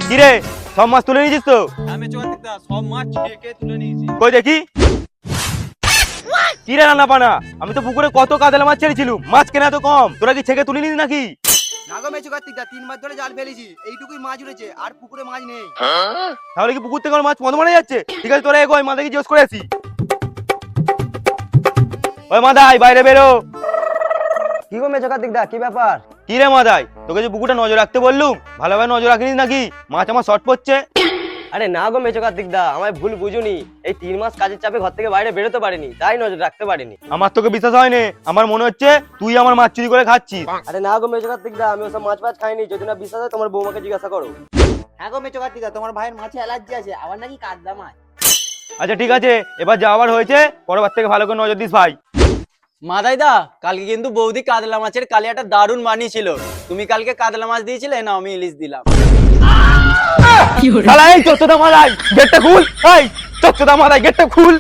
কিরে সব মাছ তুলে নিয়েছিস তো? আমি চোখাতিকদা সব মাছ ছেকে তুলে নিয়েছি। কই দেখি। কিরে রান্না পানা, আমি তো পুকুরে কত কাতলা মাছ ছেড়েছিলুম, মাছ কেনা তো কম, তোরা কি ছেকে তুলে নিস নাকি? না গো মেচো কার্তিকদা, 3 মাস ধরে জাল ফেলেছি, এইটুকুই মাছ উঠেছে, আর পুকুরে মাছ নেই। তাহলে কি পুকুর থেকে আমার মাছ মদ মারা যাচ্ছে? ঠিক আছে তোরা এগোয়, মাদাকে জিজ্ঞেস করে আসি। ওই মাদাই বাইরে বেরো। কি গো মেচো কার্তিকদা, কি ব্যাপার? কি রে মাদাই, তোকে যে পুকুরটা নজর রাখতে বললুম, ভালোভাবে নজর রাখিস নাকি? মাছ আমার শর্ট পড়ছে। আরে না গো মেচো কার্তিকদা, আমায় ভুল বুঝুনি। এই 3 মাস কাজের চাপে ঘর থেকে বাইরে বেরোতে পারিনি, তাই নজর রাখতে পারিনি। আমার তোকে বিশ্বাস হয়নি, আমার মনে হচ্ছে তুই আমার মাছ চুরি করে খাচ্ছিস। আরে না গো মেচো কার্তিকদা, আমি ওসব মাছ ফাছ খাইনি। যদি না বিশ্বাস হয় তোমার বৌমাকে জিজ্ঞাসা করো। হ্যাঁ গো মেচো কার্তিকদা, তোমার ভাইয়ের মাছে অ্যালার্জি আছে, আবার নাকি কাতলা মাছ। আচ্ছা ঠিক আছে, এবার যা আবার হয়েছে পরবার থেকে ভালো করে নজর দিস ভাই। মাদাইদা, কালকে কিন্তু বৌদি কাতলা মাছের কালিয়াটা দারুণ বানিয়েছিল। তুমি কালকে কাতলা মাছ দিয়েছিলে, না আমি ইলিশ দিলাম। শালা এই চোদ্দটা মাদাই গেটটা খুল, এই চোদ্দটা মাদাই গেটটা খুল।